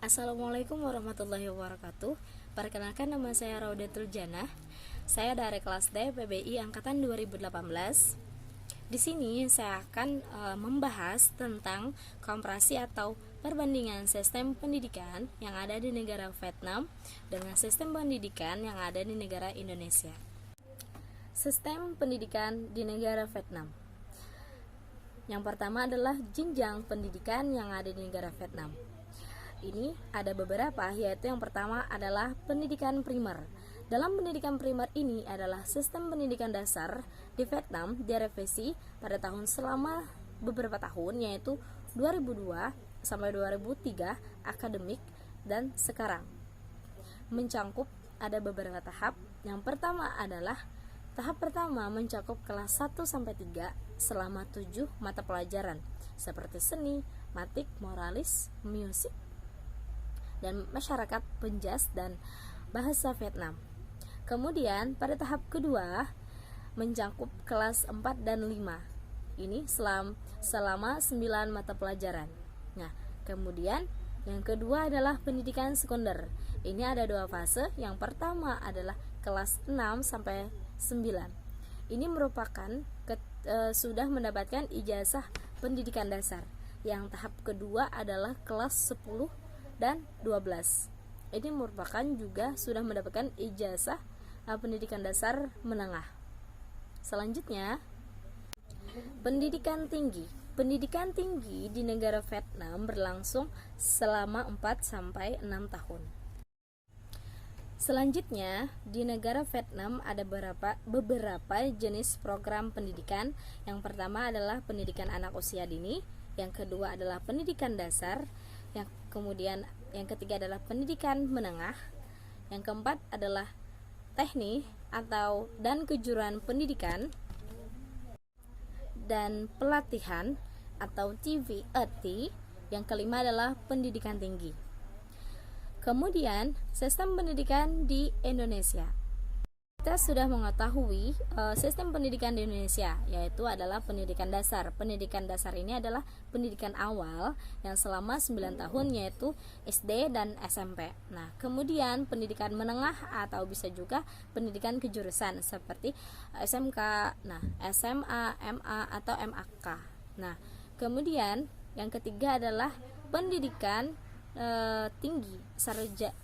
Assalamualaikum warahmatullahi wabarakatuh. Perkenalkan, nama saya Raudatul Janah. Saya dari kelas D PBI angkatan 2018. Di sini saya akan membahas tentang komparasi atau perbandingan sistem pendidikan yang ada di negara Vietnam dengan sistem pendidikan yang ada di negara Indonesia. Sistem pendidikan di negara Vietnam. Yang pertama adalah jenjang pendidikan yang ada di negara Vietnam. Ini ada beberapa, yaitu yang pertama adalah pendidikan primer. Dalam pendidikan primer ini adalah sistem pendidikan dasar di Vietnam direvisi pada tahun selama beberapa tahun, yaitu 2002 sampai 2003 akademik dan sekarang. Mencakup ada beberapa tahap. Yang pertama adalah tahap pertama mencakup kelas 1 sampai 3 selama 7 mata pelajaran seperti seni, matik, moralis, musik, dan masyarakat, penjas, dan bahasa Vietnam. Kemudian pada tahap kedua mencakup kelas 4 dan 5. Ini selama 9 mata pelajaran. Nah, kemudian yang kedua adalah pendidikan sekunder. Ini ada 2 fase. Yang pertama adalah kelas 6 sampai 9. Ini merupakan sudah mendapatkan ijazah pendidikan dasar. Yang tahap kedua adalah kelas 10 dan 12. Ini merupakan juga sudah mendapatkan ijazah pendidikan dasar menengah. Selanjutnya, pendidikan tinggi. Pendidikan tinggi di negara Vietnam berlangsung selama 4 sampai 6 tahun. Selanjutnya, di negara Vietnam ada beberapa jenis program pendidikan. Yang pertama adalah pendidikan anak usia dini, yang kedua adalah pendidikan dasar, yang ketiga adalah pendidikan menengah, yang keempat adalah teknik dan kejuruan pendidikan dan pelatihan atau TVET, yang kelima adalah pendidikan tinggi. Kemudian sistem pendidikan di Indonesia. Kita sudah mengetahui sistem pendidikan di Indonesia, yaitu adalah pendidikan dasar. Pendidikan dasar ini adalah pendidikan awal yang selama 9 tahun, yaitu SD dan SMP. Nah, kemudian pendidikan menengah atau bisa juga pendidikan kejurusan seperti SMK, SMA, MA atau MAK. Nah, kemudian yang ketiga adalah pendidikan tinggi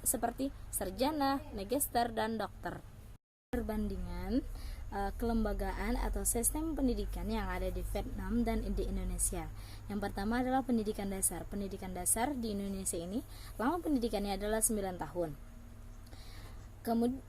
seperti sarjana, magister, dan dokter. Perbandingan kelembagaan atau sistem pendidikan yang ada di Vietnam dan di Indonesia. Yang pertama adalah pendidikan dasar. Pendidikan dasar di Indonesia ini lama pendidikannya adalah 9 tahun. Kemudian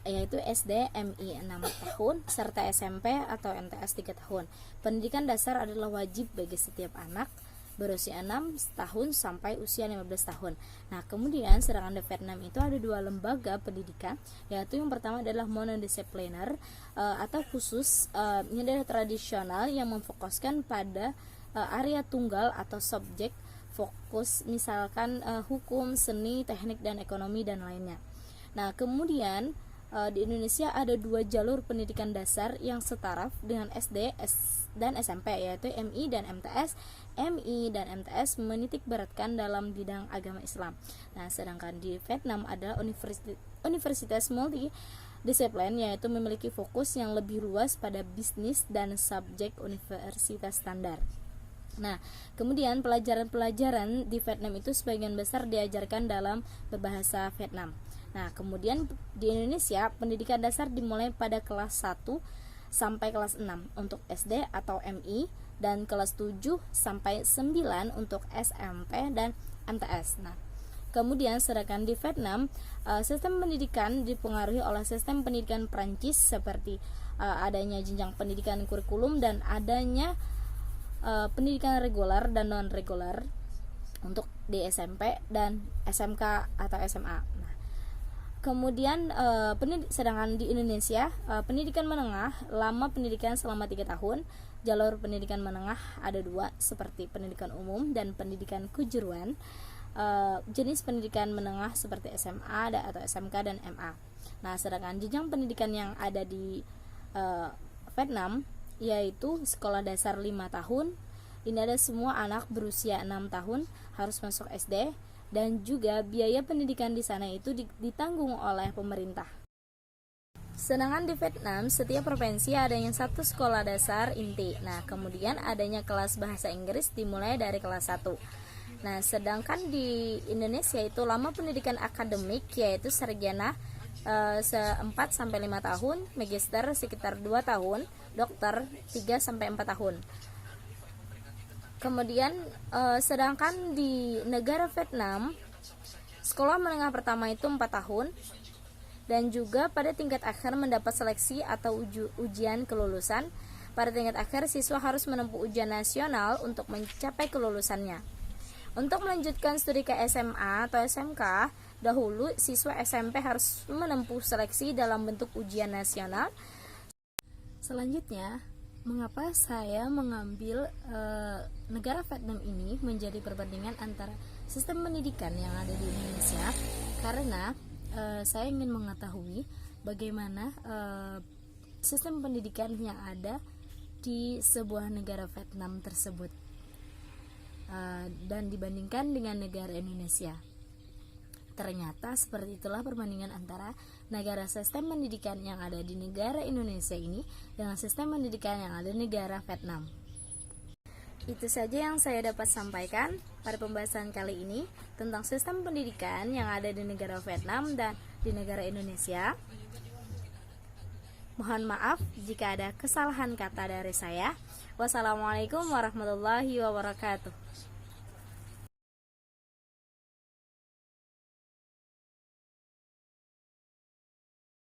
yaitu SD, MI 6 tahun serta SMP atau MTS 3 tahun. Pendidikan dasar adalah wajib bagi setiap anak berusia 6 tahun sampai usia 15 tahun. Nah, kemudian sedangkan di Vietnam itu ada 2 lembaga pendidikan, yaitu yang pertama adalah monodisipliner atau khusus, ini adalah tradisional yang memfokuskan pada area tunggal atau subjek fokus, misalkan hukum, seni, teknik, dan ekonomi, dan lainnya. Nah, kemudian di Indonesia ada 2 jalur pendidikan dasar yang setaraf dengan SD dan SMP, yaitu MI dan MTS. MI dan MTS menitik beratkan dalam bidang agama Islam. Nah, sedangkan di Vietnam adalah universitas multidisiplin, yaitu memiliki fokus yang lebih luas pada bisnis dan subjek universitas standar. Nah, kemudian pelajaran-pelajaran di Vietnam itu sebagian besar diajarkan dalam berbahasa Vietnam. Nah, kemudian di Indonesia pendidikan dasar dimulai pada kelas 1 sampai kelas 6 untuk SD atau MI, dan kelas 7 sampai 9 untuk SMP dan MTS. Nah, kemudian sedangkan di Vietnam sistem pendidikan dipengaruhi oleh sistem pendidikan Prancis seperti adanya jenjang pendidikan kurikulum dan adanya pendidikan reguler dan non reguler untuk di SMP dan SMK atau SMA. Kemudian sedangkan di Indonesia pendidikan menengah lama pendidikan selama 3 tahun. Jalur pendidikan menengah ada 2 seperti pendidikan umum dan pendidikan kejuruan. Jenis pendidikan menengah seperti SMA atau SMK dan MA. Nah, sedangkan jenjang pendidikan yang ada di Vietnam yaitu sekolah dasar 5 tahun. Ini ada semua anak berusia 6 tahun harus masuk SD, dan juga biaya pendidikan di sana itu ditanggung oleh pemerintah. Sedangkan di Vietnam, setiap provinsi adanya satu sekolah dasar inti. Nah, kemudian adanya kelas bahasa Inggris dimulai dari kelas 1. Nah, sedangkan di Indonesia itu lama pendidikan akademik yaitu sarjana 4 sampai 5 tahun, magister sekitar 2 tahun, dokter 3 sampai 4 tahun. Kemudian sedangkan di negara Vietnam, sekolah menengah pertama itu 4 tahun, dan juga pada tingkat akhir mendapat seleksi atau ujian kelulusan. Pada tingkat akhir siswa harus menempuh ujian nasional untuk mencapai kelulusannya. Untuk melanjutkan studi ke SMA atau SMK, dahulu siswa SMP harus menempuh seleksi dalam bentuk ujian nasional. Selanjutnya, mengapa saya mengambil negara Vietnam ini menjadi perbandingan antara sistem pendidikan yang ada di Indonesia? Karena saya ingin mengetahui bagaimana sistem pendidikan yang ada di sebuah negara Vietnam tersebut dan dibandingkan dengan negara Indonesia. Ternyata seperti itulah perbandingan antara negara sistem pendidikan yang ada di negara Indonesia ini dengan sistem pendidikan yang ada di negara Vietnam. Itu saja yang saya dapat sampaikan pada pembahasan kali ini tentang sistem pendidikan yang ada di negara Vietnam dan di negara Indonesia. Mohon maaf jika ada kesalahan kata dari saya. Wassalamualaikum warahmatullahi wabarakatuh.